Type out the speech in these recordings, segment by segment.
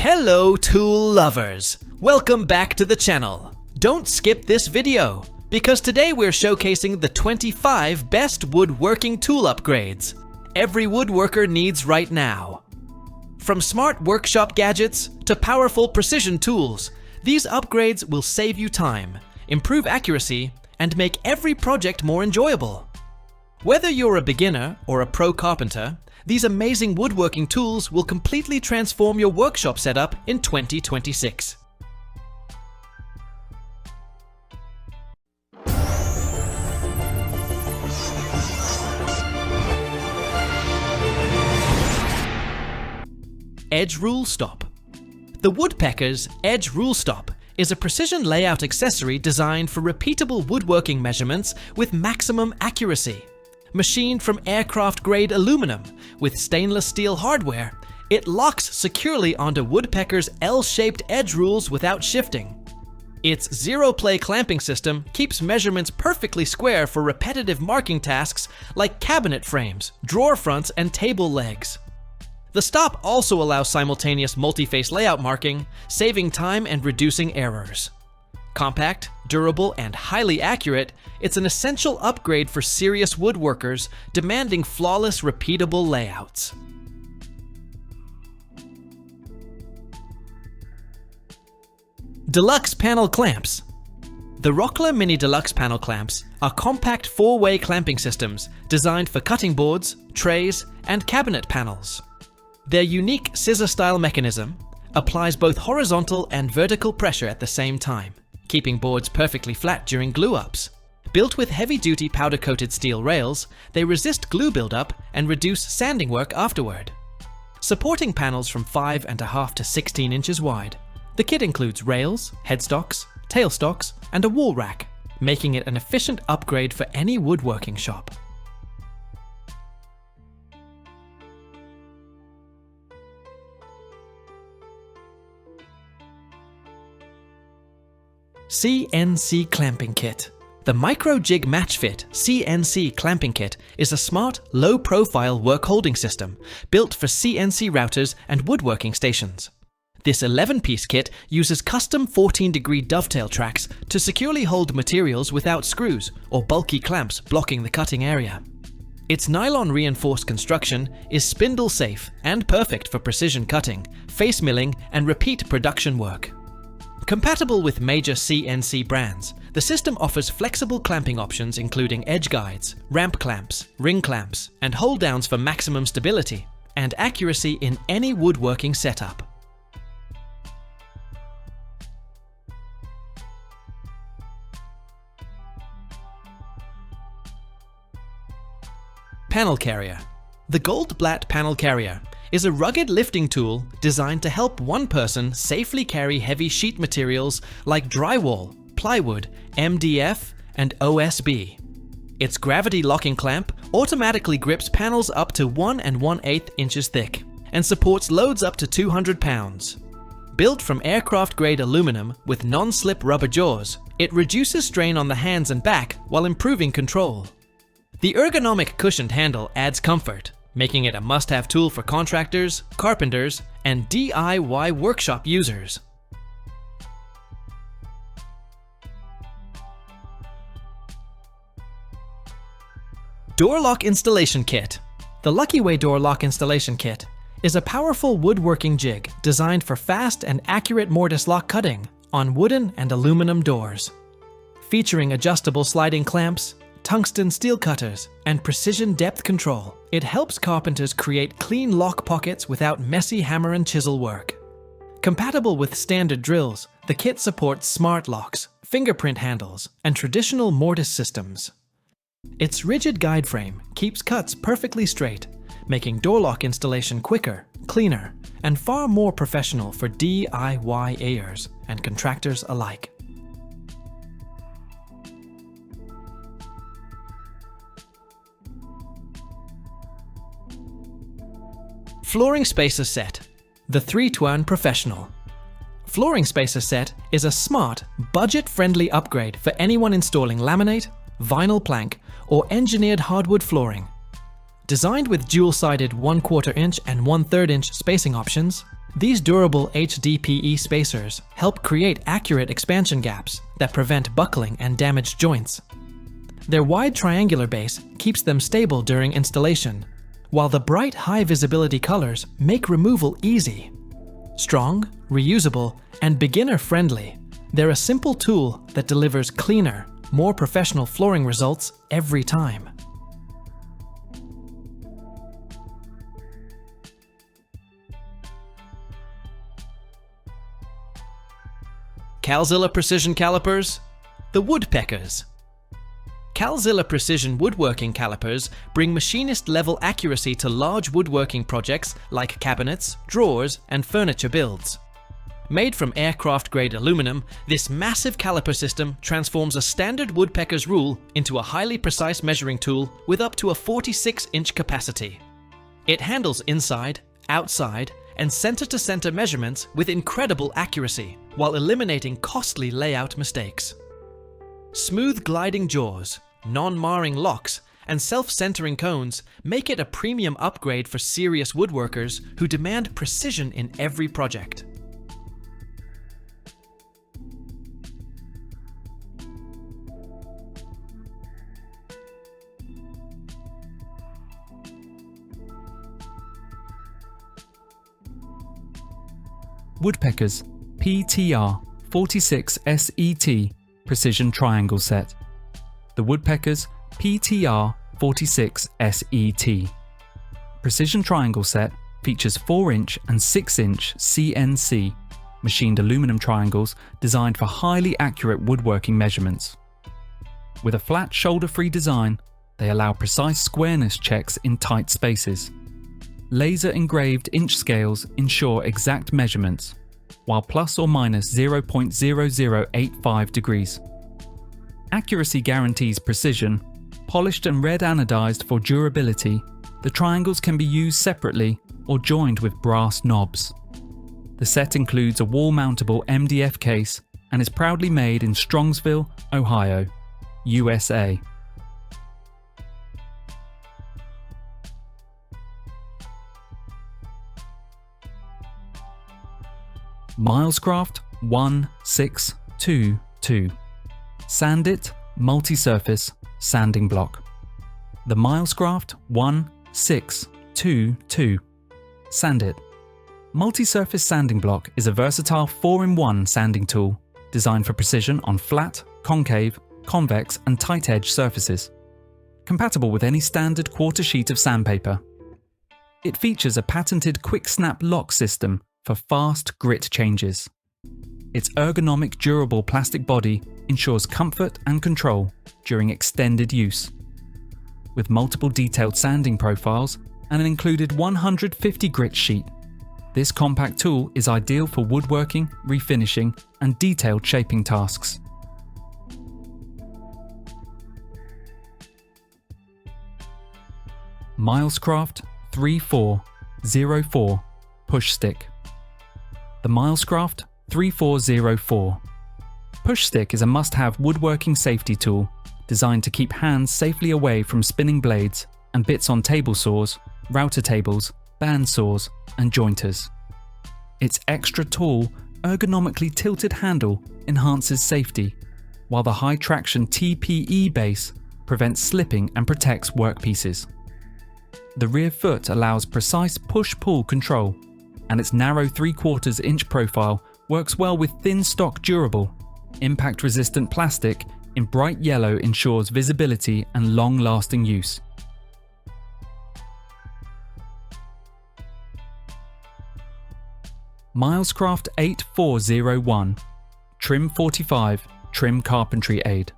Hello tool lovers! Welcome back to the channel. Don't skip this video, because today we're showcasing the 25 best woodworking tool upgrades every woodworker needs right now. From smart workshop gadgets to powerful precision tools, these upgrades will save you time, improve accuracy, and make every project more enjoyable. Whether you're a beginner or a pro carpenter, these amazing woodworking tools will completely transform your workshop setup in 2026. Edge Rule Stop. The Woodpeckers Edge Rule Stop is a precision layout accessory designed for repeatable woodworking measurements with maximum accuracy. Machined from aircraft-grade aluminum with stainless steel hardware, it locks securely onto Woodpecker's L-shaped edge rules without shifting. Its zero-play clamping system keeps measurements perfectly square for repetitive marking tasks like cabinet frames, drawer fronts, and table legs. The stop also allows simultaneous multi-face layout marking, saving time and reducing errors. Compact, durable, and highly accurate, it's an essential upgrade for serious woodworkers demanding flawless, repeatable layouts. Deluxe Panel Clamps. The Rockler Mini Deluxe Panel Clamps are compact four-way clamping systems designed for cutting boards, trays, and cabinet panels. Their unique scissor-style mechanism applies both horizontal and vertical pressure at the same time, keeping boards perfectly flat during glue-ups. Built with heavy-duty powder-coated steel rails, they resist glue buildup and reduce sanding work afterward. Supporting panels from 5.5 to 16 inches wide, the kit includes rails, headstocks, tailstocks, and a wall rack, making it an efficient upgrade for any woodworking shop. CNC Clamping Kit. The Microjig Matchfit CNC Clamping Kit is a smart, low-profile work-holding system built for CNC routers and woodworking stations. This 11-piece kit uses custom 14-degree dovetail tracks to securely hold materials without screws or bulky clamps blocking the cutting area. Its nylon-reinforced construction is spindle-safe and perfect for precision cutting, face milling, and repeat production work. Compatible with major CNC brands, the system offers flexible clamping options including edge guides, ramp clamps, ring clamps, and hold downs for maximum stability and accuracy in any woodworking setup. Panel Carrier. The Goldblatt Panel Carrier is a rugged lifting tool designed to help one person safely carry heavy sheet materials like drywall, plywood, MDF, and OSB. Its gravity locking clamp automatically grips panels up to 1 1/8 inches thick and supports loads up to 200 pounds. Built from aircraft-grade aluminum with non-slip rubber jaws, it reduces strain on the hands and back while improving control. The ergonomic cushioned handle adds comfort, making it a must-have tool for contractors, carpenters, and DIY workshop users. Door Lock Installation Kit. The Luckyway Door Lock Installation Kit is a powerful woodworking jig designed for fast and accurate mortise lock cutting on wooden and aluminum doors. Featuring adjustable sliding clamps, tungsten steel cutters, and precision depth control, it helps carpenters create clean lock pockets without messy hammer and chisel work. Compatible with standard drills, the kit supports smart locks, fingerprint handles, and traditional mortise systems. Its rigid guide frame keeps cuts perfectly straight, making door lock installation quicker, cleaner, and far more professional for DIY-ayers and contractors alike. Flooring Spacer Set. The Threetwone Professional. Flooring Spacer Set is a smart, budget-friendly upgrade for anyone installing laminate, vinyl plank, or engineered hardwood flooring. Designed with dual-sided 1/4 inch and 1/3 inch spacing options, These durable HDPE spacers help create accurate expansion gaps that prevent buckling and damaged joints. Their wide triangular base keeps them stable during installation, while the bright high-visibility colors make removal easy. Strong, reusable, and beginner-friendly, they're a simple tool that delivers cleaner, more professional flooring results every time. Cal-Zilla Precision Calipers, the Woodpeckers. Cal-Zilla Precision Woodworking Calipers bring machinist-level accuracy to large woodworking projects like cabinets, drawers, and furniture builds. Made from aircraft-grade aluminum, this massive caliper system transforms a standard woodpecker's rule into a highly precise measuring tool with up to a 46-inch capacity. It handles inside, outside, and center-to-center measurements with incredible accuracy, while eliminating costly layout mistakes. Smooth gliding jaws, non-marring locks, and self-centering cones make it a premium upgrade for serious woodworkers who demand precision in every project. Woodpeckers PTR 46 SET Precision Triangle Set. The Woodpeckers PTR 46 SET Precision Triangle Set features 4-inch and 6-inch CNC machined aluminum triangles designed for highly accurate woodworking measurements. With a flat shoulder-free design, they allow precise squareness checks in tight spaces. Laser engraved inch scales ensure exact measurements, while plus or minus 0.0085 degrees. Accuracy guarantees precision. Polished and red anodized for durability, the triangles can be used separately or joined with brass knobs. The set includes a wall-mountable MDF case and is proudly made in Strongsville, Ohio, USA. Milescraft 1622 Sandit Multi-Surface Sanding Block. The Milescraft 1622 Sandit Multi-Surface Sanding Block is a versatile 4-in-1 sanding tool designed for precision on flat, concave, convex and tight-edge surfaces. Compatible with any standard quarter sheet of sandpaper. It features a patented quick-snap lock system for fast grit changes. Its ergonomic, durable plastic body ensures comfort and control during extended use. With multiple detailed sanding profiles and an included 150 grit sheet, this compact tool is ideal for woodworking, refinishing, and detailed shaping tasks. Milescraft 3404 PushStick. The Milescraft 3404 PushStick is a must-have woodworking safety tool designed to keep hands safely away from spinning blades and bits on table saws, router tables, band saws, and jointers. Its extra tall, ergonomically tilted handle enhances safety, while the high-traction TPE base prevents slipping and protects workpieces. The rear foot allows precise push-pull control, and its narrow 3/4 inch profile works well with thin stock durable, impact-resistant plastic in bright yellow ensures visibility and long-lasting use. Milescraft 8401 Trim 45 Trim Carpentry Aid.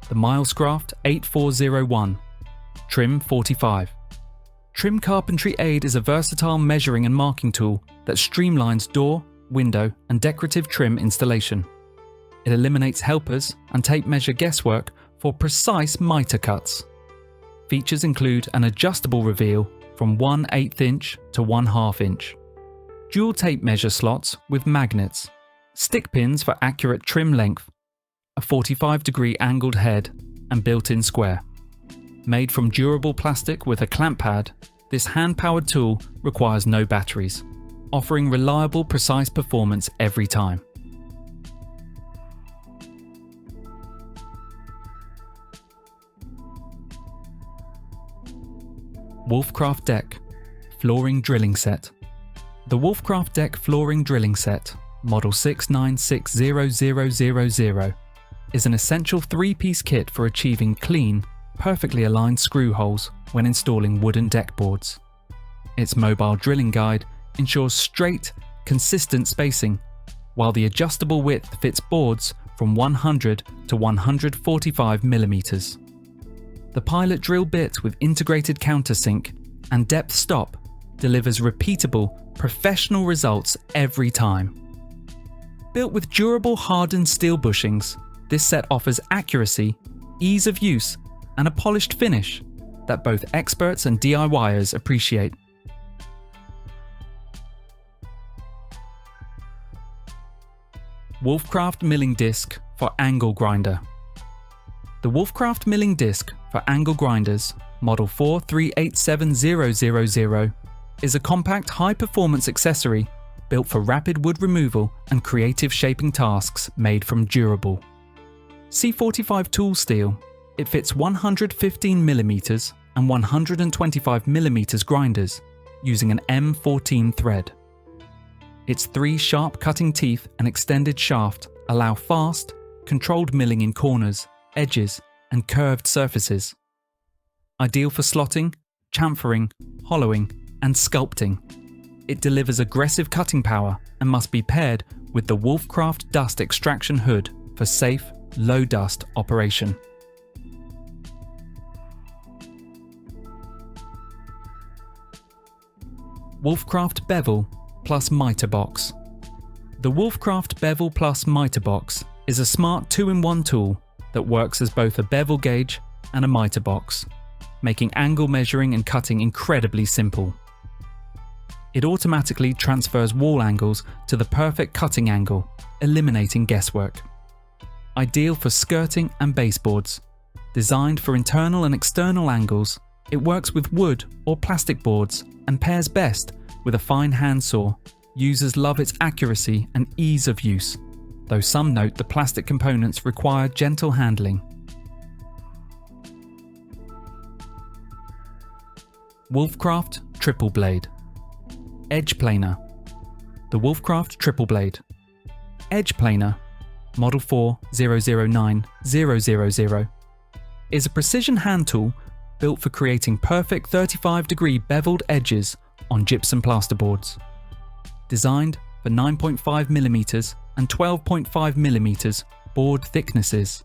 The Milescraft 8401 Trim 45 Trim Carpentry Aid is a versatile measuring and marking tool that streamlines door, window, and decorative trim installation. It eliminates helpers and tape measure guesswork for precise mitre cuts. Features include an adjustable reveal from 1/8 inch to 1/2 inch, dual tape measure slots with magnets, stick pins for accurate trim length, a 45-degree angled head, and built-in square. Made from durable plastic with a clamp pad, this hand-powered tool requires no batteries. offering reliable, precise performance every time. Wolfcraft Deck Flooring Drilling Set. The Wolfcraft Deck Flooring Drilling Set, model 69600000, is an essential three-piece kit for achieving clean, perfectly aligned screw holes when installing wooden deck boards. Its mobile drilling guide ensures straight, consistent spacing, while the adjustable width fits boards from 100 to 145 mm. The pilot drill bit with integrated countersink and depth stop delivers repeatable, professional results every time. Built with durable hardened steel bushings, this set offers accuracy, ease of use, and a polished finish that both experts and DIYers appreciate. Wolfcraft Milling Disc for Angle Grinder. The Wolfcraft Milling Disc for Angle Grinders, model 4387000, is a compact high-performance accessory built for rapid wood removal and creative shaping tasks made from durable C45 tool steel. It fits 115mm and 125mm grinders using an M14 thread. Its 3 sharp cutting teeth and extended shaft allow fast, controlled milling in corners, edges, and curved surfaces. Ideal for slotting, chamfering, hollowing, and sculpting. It delivers aggressive cutting power and must be paired with the Wolfcraft Dust Extraction Hood for safe, low-dust operation. Wolfcraft Bevel plus Mitre Box. The Wolfcraft Bevel plus Mitre Box is a smart 2-in-1 tool that works as both a bevel gauge and a mitre box, making angle measuring and cutting incredibly simple. It automatically transfers wall angles to the perfect cutting angle, eliminating guesswork. Ideal for skirting and baseboards. Designed for internal and external angles, it works with wood or plastic boards and pairs best with a fine handsaw. Users love its accuracy and ease of use, though some note the plastic components require gentle handling. Wolfcraft Triple Blade. Edge Planer. The Wolfcraft Triple Blade. Edge Planer, model 4009000, is a precision hand tool built for creating perfect 35-degree beveled edges on gypsum plasterboards. Designed for 9.5mm and 12.5mm board thicknesses,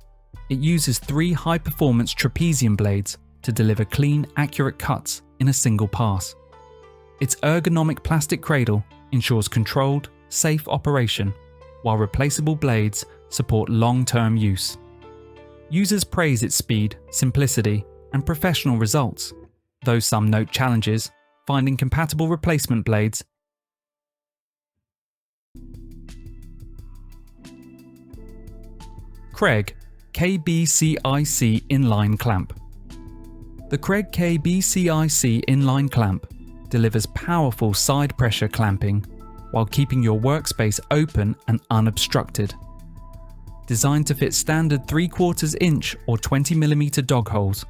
it uses 3 high-performance trapezium blades to deliver clean, accurate cuts in a single pass. Its ergonomic plastic cradle ensures controlled, safe operation, while replaceable blades support long-term use. Users praise its speed, simplicity, and professional results, though some note challenges finding compatible replacement blades. Kreg KBCIC Inline Clamp. The Kreg KBCIC Inline Clamp delivers powerful side pressure clamping while keeping your workspace open and unobstructed. Designed to fit standard 3/4 inch or 20mm dog holes,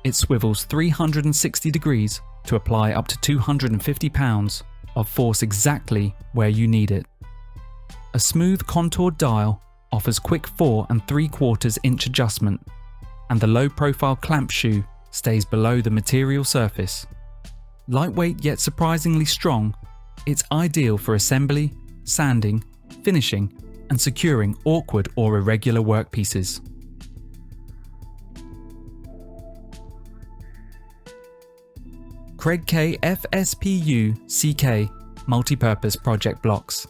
it swivels 360 degrees to apply up to 250 pounds of force exactly where you need it. A smooth contoured dial offers quick 4 3/4 inch adjustment, and the low-profile clamp shoe stays below the material surface. Lightweight yet surprisingly strong, it's ideal for assembly, sanding, finishing, and securing awkward or irregular workpieces. Kreg KFS-PUCK Multipurpose Project Blocks.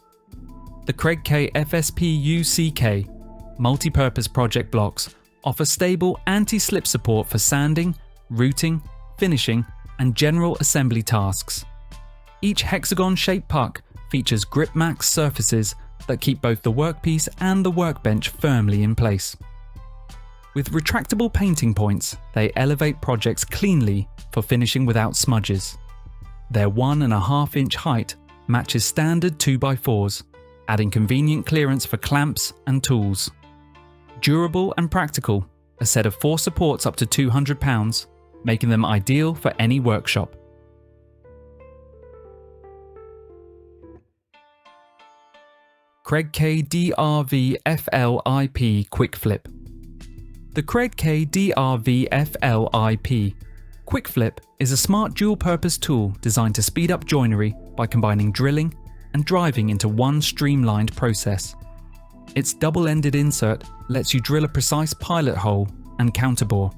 The Kreg KFS-PUCK Multipurpose Project Blocks offer stable anti-slip support for sanding, routing, finishing, and general assembly tasks. Each hexagon-shaped puck features grip max surfaces that keep both the workpiece and the workbench firmly in place. With retractable painting points, they elevate projects cleanly for finishing without smudges. Their 1.5 inch height matches standard 2x4s, adding convenient clearance for clamps and tools. Durable and practical, a set of 4 supports up to £200, making them ideal for any workshop. Kreg KDRV-FLIP Quick Flip. The Kreg KDRV-FLIP Quick Flip is a smart dual-purpose tool designed to speed up joinery by combining drilling and driving into one streamlined process. Its double-ended insert lets you drill a precise pilot hole and counterbore,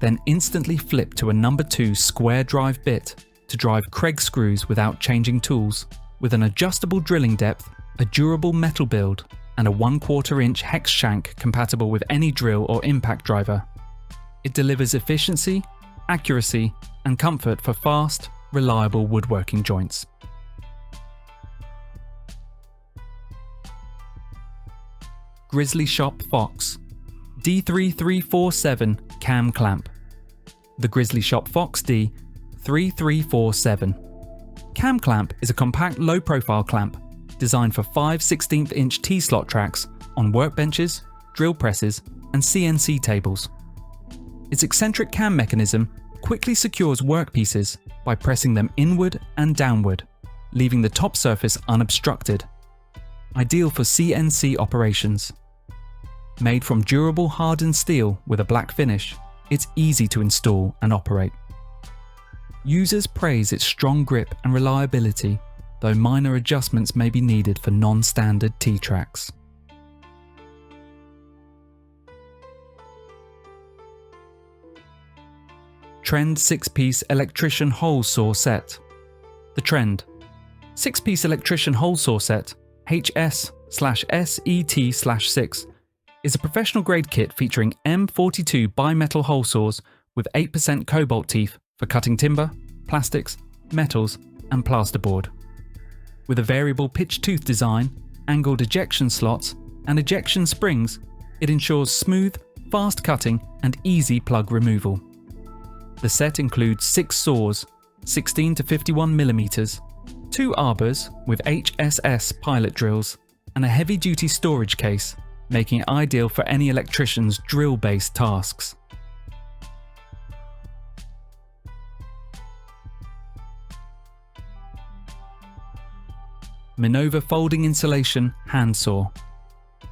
then instantly flip to a number 2 square drive bit to drive Kreg screws without changing tools, with an adjustable drilling depth, a durable metal build, and a 1/4 inch hex shank compatible with any drill or impact driver. It delivers efficiency, accuracy, and comfort for fast, reliable woodworking joints. GRIZZLY Shop Fox D3347 Cam Clamp. The GRIZZLY Shop Fox D3347 Cam Clamp is a compact low-profile clamp designed for 5/16 inch T-slot tracks on workbenches, drill presses, and CNC tables. Its eccentric cam mechanism quickly secures workpieces by pressing them inward and downward, leaving the top surface unobstructed. Ideal for CNC operations. Made from durable hardened steel with a black finish, it's easy to install and operate. Users praise its strong grip and reliability, though minor adjustments may be needed for non-standard T-tracks. Trend 6-piece electrician hole saw set. The Trend 6-piece electrician hole saw set, HS/SET/6, is a professional grade kit featuring M42 bimetal hole saws with 8% cobalt teeth for cutting timber, plastics, metals, and plasterboard. With a variable pitch tooth design, angled ejection slots, and ejection springs, it ensures smooth, fast cutting and easy plug removal. The set includes 6 saws, 16 to 51mm, 2 arbors with HSS pilot drills, and a heavy-duty storage case, making it ideal for any electrician's drill-based tasks. Minova Folding Insulation Hand Saw.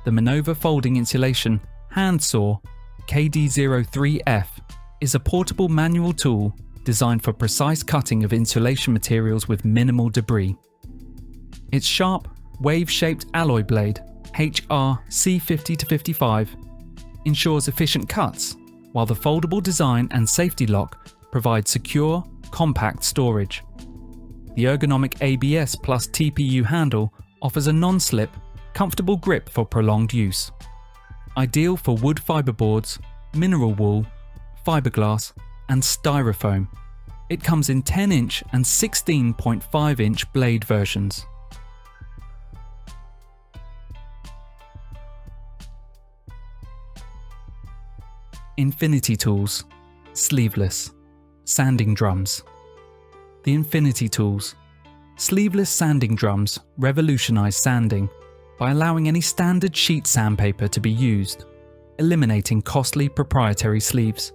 The Minova Folding Insulation Hand Saw KD03F is a portable manual tool designed for precise cutting of insulation materials with minimal debris. Its sharp, wave-shaped alloy blade, HRC50-55, ensures efficient cuts, while the foldable design and safety lock provide secure, compact storage. The ergonomic ABS plus TPU handle offers a non-slip, comfortable grip for prolonged use. Ideal for wood fiberboards, mineral wool, fiberglass, and styrofoam. It comes in 10-inch and 16.5-inch blade versions. Infinity Tools Sleeveless Sanding Drums. The Infinity Tools Sleeveless sanding drums revolutionize sanding by allowing any standard sheet sandpaper to be used, eliminating costly proprietary sleeves.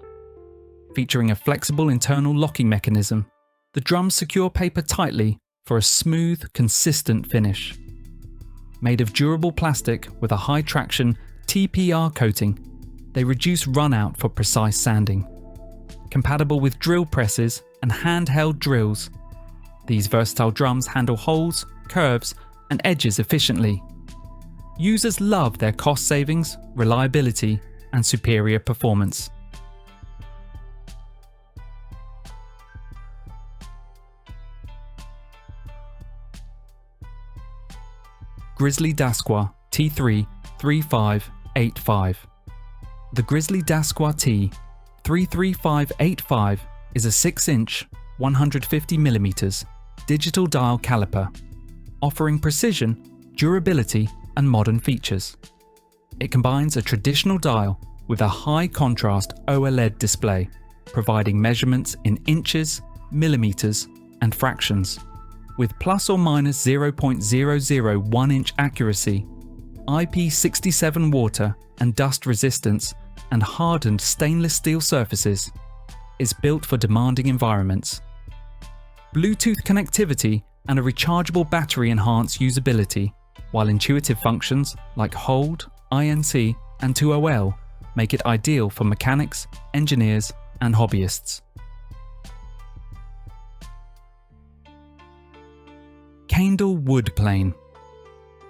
Featuring a flexible internal locking mechanism, the drums secure paper tightly for a smooth, consistent finish. Made of durable plastic with a high traction TPR coating, they reduce run-out for precise sanding. Compatible with drill presses and handheld drills, these versatile drums handle holes, curves, and edges efficiently. Users love their cost savings, reliability, and superior performance. GRIZZLY Dasqua T33585. The GRIZZLY Dasqua T33585 is a 6-inch, 150mm digital dial caliper, offering precision, durability, and modern features. It combines a traditional dial with a high-contrast OLED display, providing measurements in inches, millimeters, and fractions. with plus or minus 0.001 inch accuracy, IP67 water and dust resistance, and hardened stainless steel surfaces, is built for demanding environments. Bluetooth connectivity and a rechargeable battery enhance usability, while intuitive functions like Hold, INC, and 2OL make it ideal for mechanics, engineers, and hobbyists. Kaindl WOOD-PLANE.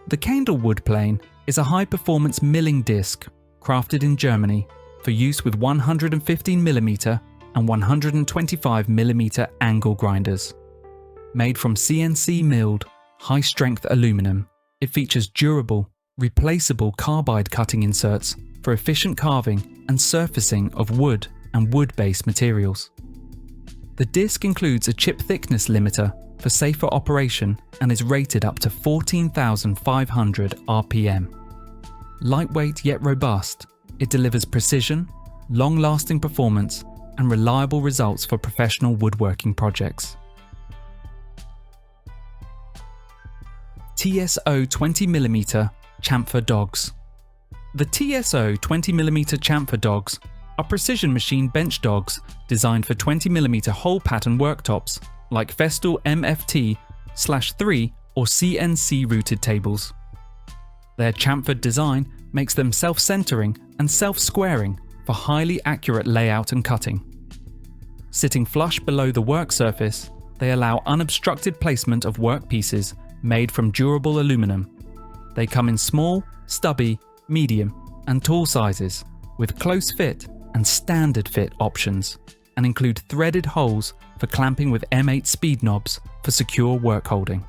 The Kaindl WOOD-PLANE is a high-performance milling disc crafted in Germany for use with 115mm and 125mm angle grinders. Made from CNC milled, high-strength aluminum, it features durable, replaceable carbide cutting inserts for efficient carving and surfacing of wood and wood-based materials. The disc includes a chip thickness limiter for safer operation and is rated up to 14,500 RPM. Lightweight yet robust, it delivers precision, long-lasting performance, and reliable results for professional woodworking projects. TSO 20mm Chamfer Dogs. The TSO 20mm Chamfer Dogs are precision machine bench dogs designed for 20mm hole pattern worktops like Festool MFT/3 or CNC routed tables. Their chamfered design makes them self-centering and self-squaring for highly accurate layout and cutting. Sitting flush below the work surface, they allow unobstructed placement of workpieces made from durable aluminum. They come in small, stubby, medium, and tall sizes, with close fit and standard fit options, and include threaded holes for clamping with M8 speed knobs for secure work holding.